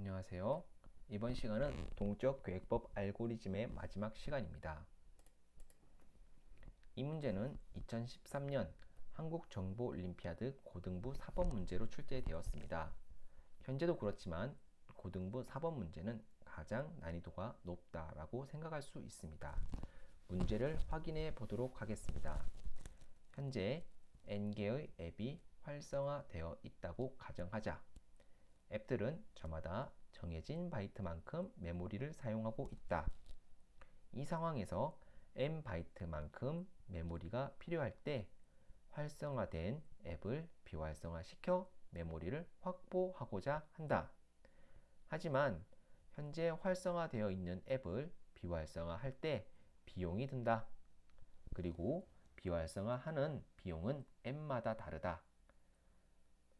안녕하세요. 이번 시간은 동적 계획법 알고리즘의 마지막 시간입니다. 이 문제는 2013년 한국정보올림피아드 고등부 4번 문제로 출제되었습니다. 현재도 그렇지만 고등부 4번 문제는 가장 난이도가 높다라고 생각할 수 있습니다. 문제를 확인해 보도록 하겠습니다. 현재 N개의 앱이 활성화되어 있다고 가정하자. 앱들은 저마다 정해진 바이트만큼 메모리를 사용하고 있다. 이 상황에서 n 바이트만큼 메모리가 필요할 때 활성화된 앱을 비활성화시켜 메모리를 확보하고자 한다. 하지만 현재 활성화되어 있는 앱을 비활성화할 때 비용이 든다. 그리고 비활성화하는 비용은 n마다 다르다.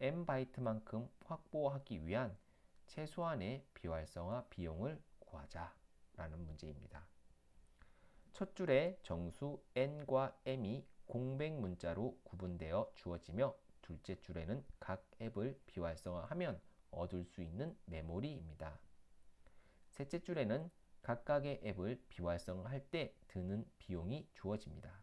n 바이트만큼 확보하기 위한 최소한의 비활성화 비용을 구하자라는 문제입니다. 첫 줄에 정수 n과 m이 공백 문자로 구분되어 주어지며 둘째 줄에는 각 앱을 비활성화하면 얻을 수 있는 메모리입니다. 셋째 줄에는 각각의 앱을 비활성화할 때 드는 비용이 주어집니다.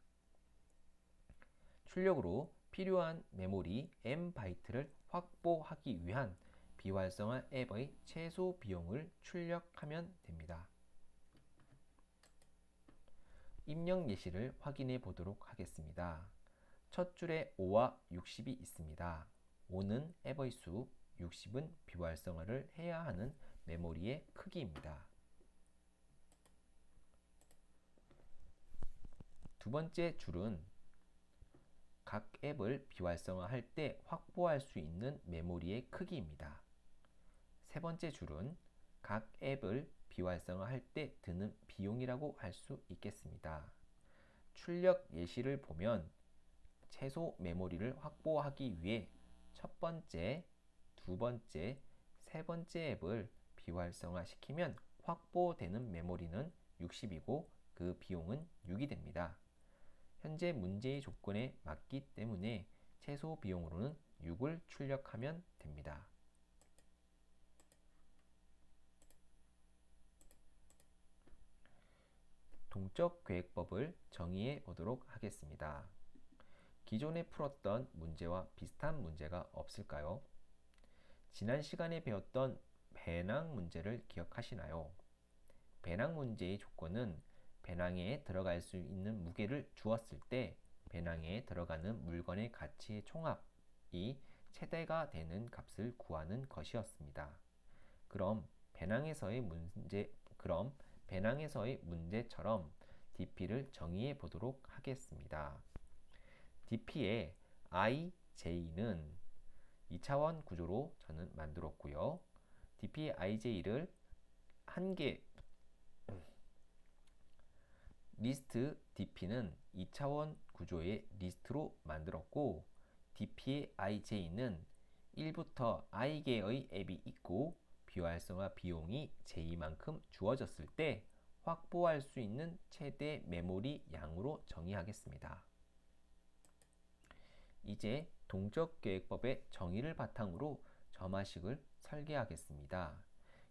출력으로 필요한 메모리 m 바이트를 확보하기 위한 비활성화 앱의 최소 비용을 출력하면 됩니다. 입력 예시를 확인해 보도록 하겠습니다. 첫 줄에 5와 60이 있습니다. 5는 앱의 수, 60은 비활성화를 해야 하는 메모리의 크기입니다. 두 번째 줄은 각 앱을 비활성화할 때 확보할 수 있는 메모리의 크기입니다. 세 번째 줄은 각 앱을 비활성화할 때 드는 비용이라고 할 수 있겠습니다. 출력 예시를 보면 최소 메모리를 확보하기 위해 첫 번째, 두 번째, 세 번째 앱을 비활성화시키면 확보되는 메모리는 60이고 그 비용은 6이 됩니다. 현재 문제의 조건에 맞기 때문에 최소 비용으로는 6을 출력하면 됩니다. 동적 계획법을 정의해 보도록 하겠습니다. 기존에 풀었던 문제와 비슷한 문제가 없을까요? 지난 시간에 배웠던 배낭 문제를 기억하시나요? 배낭 문제의 조건은 배낭에 들어갈 수 있는 무게를 주었을 때 배낭에 들어가는 물건의 가치의 총합이 최대가 되는 값을 구하는 것이었습니다. 그럼 배낭에서의 문제처럼 DP를 정의해 보도록 하겠습니다. DP의 IJ는 2차원 구조로 저는 만들었고요. DP의 IJ를 한 개 리스트 DP는 2차원 구조의 리스트로 만들었고 DP의 IJ는 1부터 i개의 앱이 있고 비활성화 비용이 J만큼 주어졌을 때 확보할 수 있는 최대 메모리 양으로 정의하겠습니다. 이제 동적 계획법의 정의를 바탕으로 점화식을 설계하겠습니다.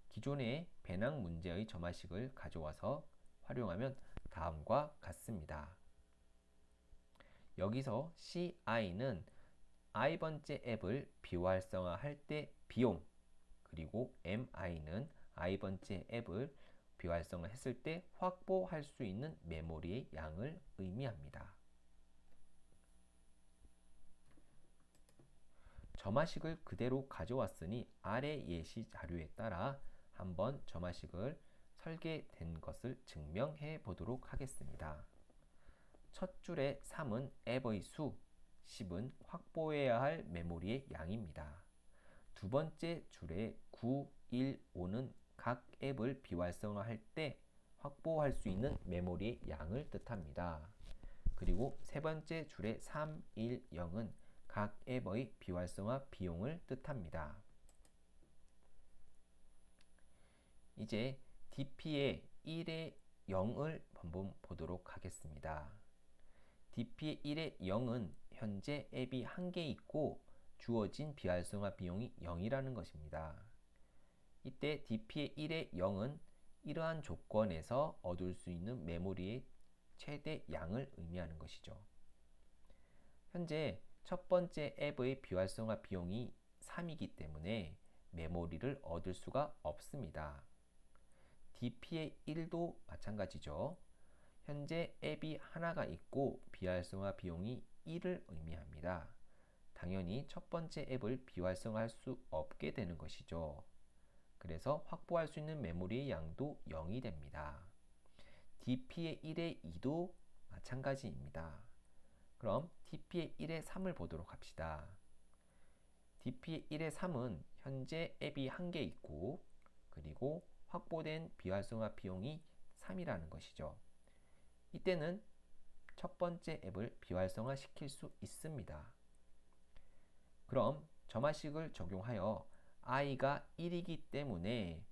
기존의 배낭 문제의 점화식을 가져와서 활용하면 다음과 같습니다. 여기서 CI는 i번째 앱을 비활성화할 때 비용, 그리고 MI는 i번째 앱을 비활성화했을 때 확보할 수 있는 메모리의 양을 의미합니다. 점화식을 그대로 가져왔으니 아래 예시 자료에 따라 한번 점화식을 설계된 것을 증명해 보도록 하겠습니다. 첫 줄의 3은 앱의 수, 10은 확보해야 할 메모리의 양입니다. 두 번째 줄의 9, 1, 5는 각 앱을 비활성화할 때 확보할 수 있는 메모리의 양을 뜻합니다. 그리고 세 번째 줄의 3, 1, 0은 각 앱의 비활성화 비용을 뜻합니다. 이제 DP의 1의 0을 한번 보도록 하겠습니다. DP의 1의 0은 현재 앱이 한 개 있고 주어진 비활성화 비용이 0이라는 것입니다. 이때 dp의 1의 0은 이러한 조건에서 얻을 수 있는 메모리의 최대 양을 의미하는 것이죠. 현재 첫 번째 앱의 비활성화 비용이 3이기 때문에 메모리를 얻을 수가 없습니다. dp의 1도 마찬가지죠. 현재 앱이 하나가 있고 비활성화 비용이 1을 의미합니다. 당연히 첫 번째 앱을 비활성화할 수 없게 되는 것이죠. 그래서 확보할 수 있는 메모리의 양도 0이 됩니다. dp의 1의 2도 마찬가지입니다. 그럼 dp의 1의 3을 보도록 합시다. dp의 1의 3은 현재 앱이 1개 있고 그리고 확보된 비활성화 비용이 3이라는 것이죠. 이때는 첫 번째 앱을 비활성화 시킬 수 있습니다. 그럼 점화식을 적용하여 i가 1이기 때문에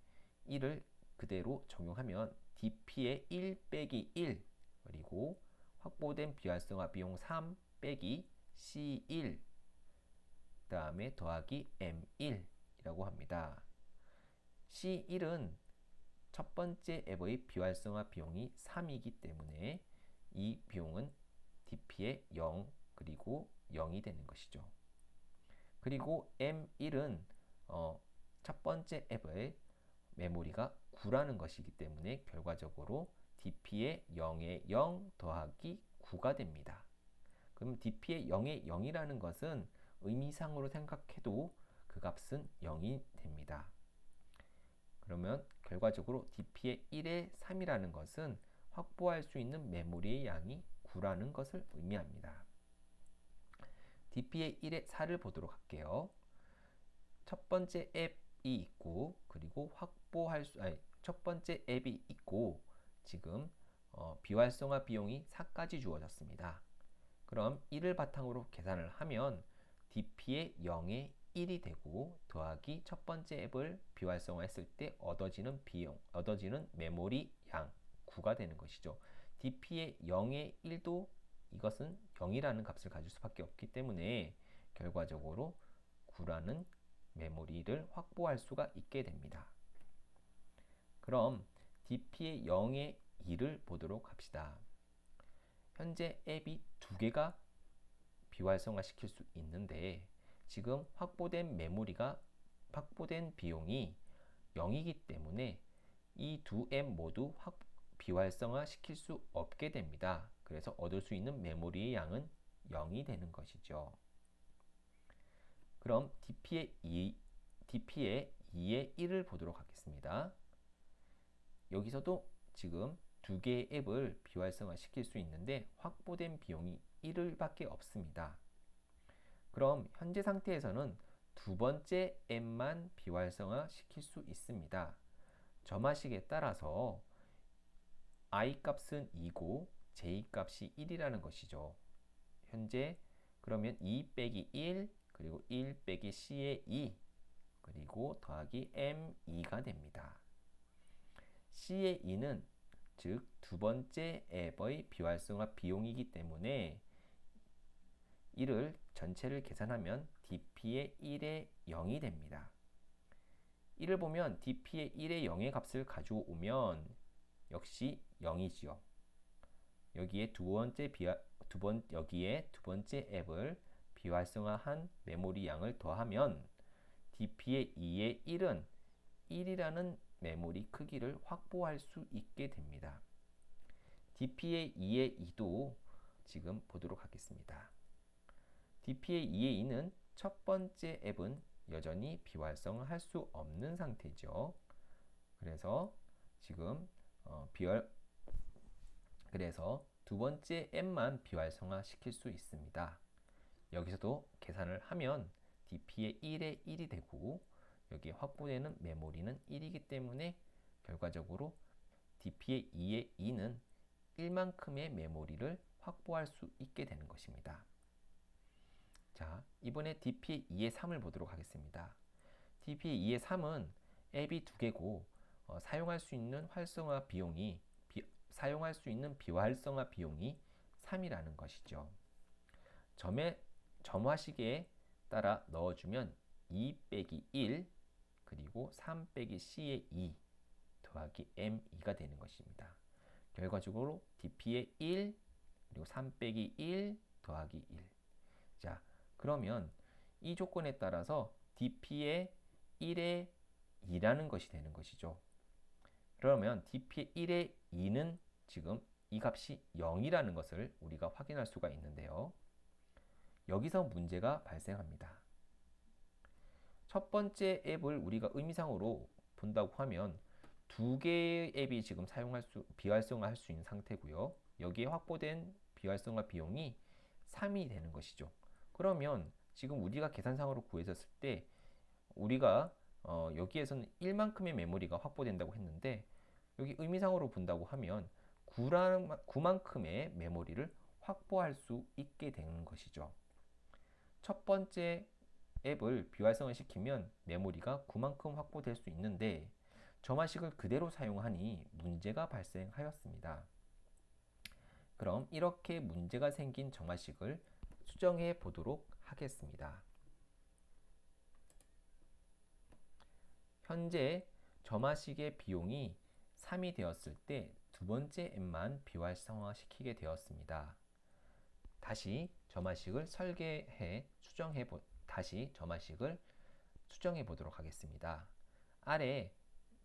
1을 그대로 적용하면 dp의 1 빼기 1 그리고 확보된 비활성화 비용 3 빼기 C1 그 다음에 더하기 M1이라고 합니다. C1은 첫 번째 앱의 비활성화 비용이 3이기 때문에 이 비용은 dp의 0 그리고 0이 되는 것이죠. 그리고 M1은 첫 번째 앱의 메모리가 9라는 것이기 때문에 결과적으로 dp의 0에 0 더하기 9가 됩니다. 그럼 dp의 0에 0이라는 것은 의미상으로 생각해도 그 값은 0이 됩니다. 그러면 결과적으로 dp의 1에 3이라는 것은 확보할 수 있는 메모리의 양이 9라는 것을 의미합니다. dp의 1에 4를 보도록 할게요. 첫 번째 앱이 있고 그리고 첫 번째 앱이 있고 지금 비활성화 비용이 4까지 주어졌습니다. 그럼 1을 바탕으로 계산을 하면 dp의 0에 1이 되고 더하기 첫 번째 앱을 비활성화했을 때 얻어지는 메모리 양 9가 되는 것이죠. dp의 0에 1도 이것은 0이라는 값을 가질 수밖에 없기 때문에 결과적으로 9라는 메모리를 확보할 수가 있게 됩니다. 그럼 dp의 0에 2를 보도록 합시다. 현재 앱이 2개가 비활성화 시킬 수 있는데 지금 확보된 비용이 0이기 때문에 이 두 앱 모두 비활성화 시킬 수 없게 됩니다. 그래서 얻을 수 있는 메모리의 양은 0이 되는 것이죠. 그럼 dp의 2의 1을 보도록 하겠습니다. 여기서도 지금 두 개의 앱을 비활성화 시킬 수 있는데 확보된 비용이 1을 밖에 없습니다. 그럼 현재 상태에서는 두 번째 앱만 비활성화 시킬 수 있습니다. 점화식에 따라서 i 값은 2고 j 값이 1이라는 것이죠. 현재 그러면 2 빼기 1 그리고 1 빼기 c의 2 그리고 더하기 m2가 됩니다. c의 2는 즉 두 번째 앱의 비활성화 비용이기 때문에 이를 전체를 계산하면 dp의 1에 0이 됩니다. 이를 보면 dp의 1에 0의 값을 가져오면 역시 0이지요. 여기에 두 번째 앱을 비활성화한 메모리 양을 더하면 dp의 2의 1은 1이라는 메모리 크기를 확보할 수 있게 됩니다. dp의 2의 2도 지금 보도록 하겠습니다. dp의 2의 2는 첫 번째 앱은 여전히 비활성화할 수 없는 상태죠. 그래서 지금 그래서 두 번째 앱만 비활성화 시킬 수 있습니다. 여기서도 계산을 하면 dp의 1에 1이 되고 여기에 확보되는 메모리는 1이기 때문에 결과적으로 dp의 2의 2는 1만큼의 메모리를 확보할 수 있게 되는 것입니다. 자, 이번에 dp의 2의 3을 보도록 하겠습니다. dp의 2의 3은 앱이 2개고 사용할 수 있는 비활성화 비용이 3이라는 것이죠. 점화식에 따라 넣어주면 2 빼기 1 그리고 3 빼기 C의 2 더하기 M2가 되는 것입니다. 결과적으로 DP의 1 그리고 3 빼기 1 더하기 1. 자, 그러면 이 조건에 따라서 DP의 1의 2라는 것이 되는 것이죠. 그러면 DP의 1의 2는 지금 이 값이 0이라는 것을 우리가 확인할 수가 있는데요. 여기서 문제가 발생합니다. 첫 번째 앱을 우리가 의미상으로 본다고 하면 두 개의 앱이 지금 비활성화할 수 있는 상태고요. 여기에 확보된 비활성화 비용이 3이 되는 것이죠. 그러면 지금 우리가 계산상으로 구했었을 때 우리가 여기에서는 1만큼의 메모리가 확보된다고 했는데 여기 의미상으로 본다고 하면 9만큼의 메모리를 확보할 수 있게 되는 것이죠. 첫 번째 앱을 비활성화 시키면 메모리가 9만큼 확보될 수 있는데 점화식을 그대로 사용하니 문제가 발생하였습니다. 그럼 이렇게 문제가 생긴 점화식을 수정해 보도록 하겠습니다. 현재 점화식의 비용이 3이 되었을 때 두 번째 앱만 비활성화 시키게 되었습니다. 다시 점화식을 수정해 보도록 하겠습니다. 아래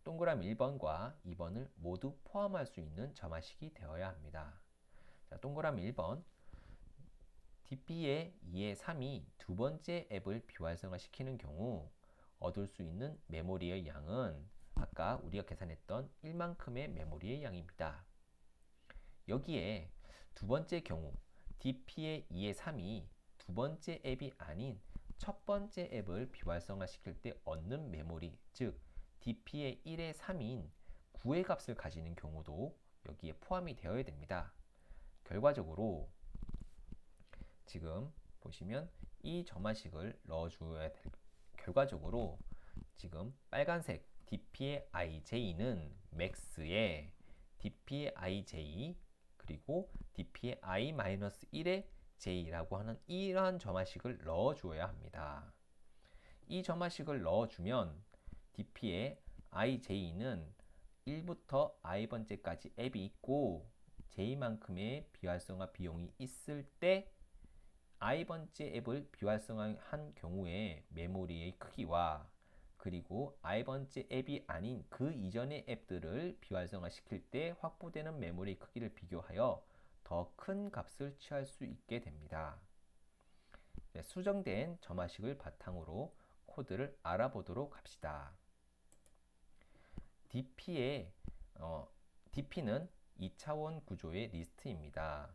동그라미 1번과 2번을 모두 포함할 수 있는 점화식이 되어야 합니다. 자, 동그라미 1번 DP의 2의 3이 두 번째 앱을 비활성화 시키는 경우 얻을 수 있는 메모리의 양은 아까 우리가 계산했던 1만큼의 메모리의 양입니다. 여기에 두 번째 경우 DP의 2의 3이 두 번째 앱이 아닌 첫 번째 앱을 비활성화 시킬 때 얻는 메모리, 즉 DP의 1의 3인 9의 값을 가지는 경우도 여기에 포함이 되어야 됩니다. 결과적으로 지금 보시면 이 점화식을 넣어줘야 될 결과적으로 지금 빨간색 DP의 IJ는 max에 DP의 IJ 그리고 DP의 I-1의 J라고 하는 이러한 점화식을 넣어줘야 합니다. 이 점화식을 넣어주면 DP의 IJ는 1부터 i번째까지 앱이 있고 J만큼의 비활성화 비용이 있을 때 i번째 앱을 비활성화한 경우에 메모리의 크기와 그리고 i번째 앱이 아닌 그 이전의 앱들을 비활성화 시킬 때 확보되는 메모리 크기를 비교하여 더 큰 값을 취할 수 있게 됩니다. 네, 수정된 점화식을 바탕으로 코드를 알아보도록 합시다. DP는 2차원 구조의 리스트입니다.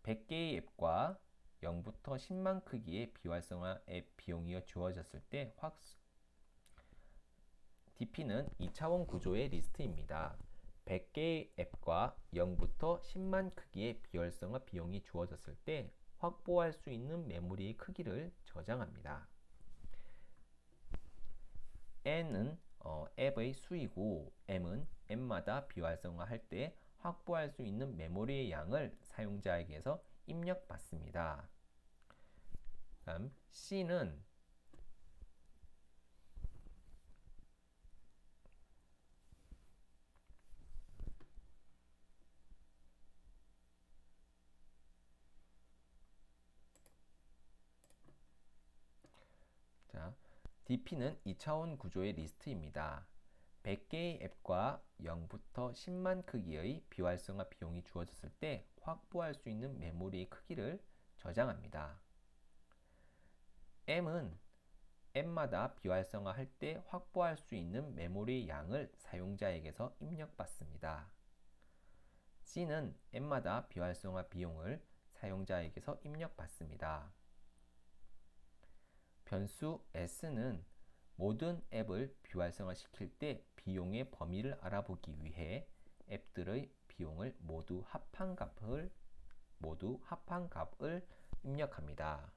100개의 앱과 0부터 10만 크기의 비활성화 앱 비용이 주어졌을 때 DP는 2차원 구조의 리스트입니다. 100개의 앱과 0부터 10만 크기의 비활성화 비용이 주어졌을 때 확보할 수 있는 메모리의 크기를 저장합니다. n은 앱의 수이고 m은 앱마다 비활성화할 때 확보할 수 있는 메모리의 양을 사용자에게서 입력받습니다. 다음 c는 DP는 2차원 구조의 리스트입니다. 100개의 앱과 0부터 10만 크기의 비활성화 비용이 주어졌을 때 확보할 수 있는 메모리의 크기를 저장합니다. M은 앱마다 비활성화할 때 확보할 수 있는 메모리의 양을 사용자에게서 입력받습니다. C는 앱마다 비활성화 비용을 사용자에게서 입력받습니다. 변수 S는 모든 앱을 비활성화 시킬 때 비용의 범위를 알아보기 위해 앱들의 비용을 모두 합한 값을 입력합니다.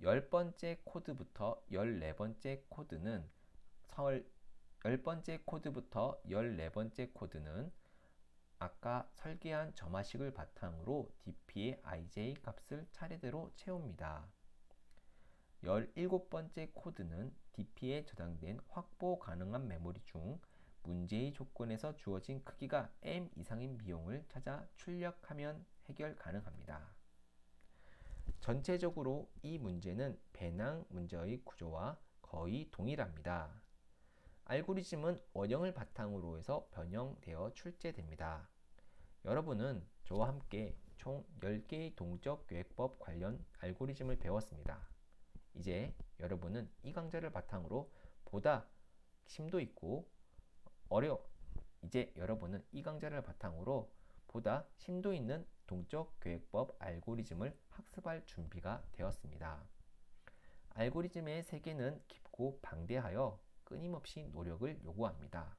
10번째 코드부터 14번째 코드는 아까 설계한 점화식을 바탕으로 DP의 IJ 값을 차례대로 채웁니다. 17번째 코드는 DP에 저장된 확보 가능한 메모리 중 문제의 조건에서 주어진 크기가 M 이상인 비용을 찾아 출력하면 해결 가능합니다. 전체적으로 이 문제는 배낭 문제의 구조와 거의 동일합니다. 알고리즘은 원형을 바탕으로 해서 변형되어 출제됩니다. 여러분은 저와 함께 총 10개의 동적 계획법 관련 알고리즘을 배웠습니다. 이제 여러분은 이 강좌를 바탕으로 보다 심도 있고 여러분은 이 강좌를 바탕으로 보다 심도 있는 동적 계획법 알고리즘을 학습할 준비가 되었습니다. 알고리즘의 세계는 깊고 방대하여 끊임없이 노력을 요구합니다.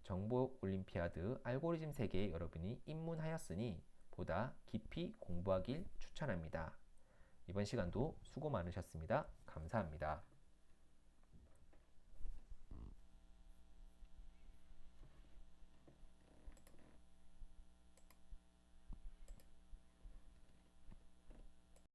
정보 올림피아드 알고리즘 세계에 여러분이 입문하였으니 보다 깊이 공부하길 추천합니다. 이번 시간도 수고 많으셨습니다. 감사합니다.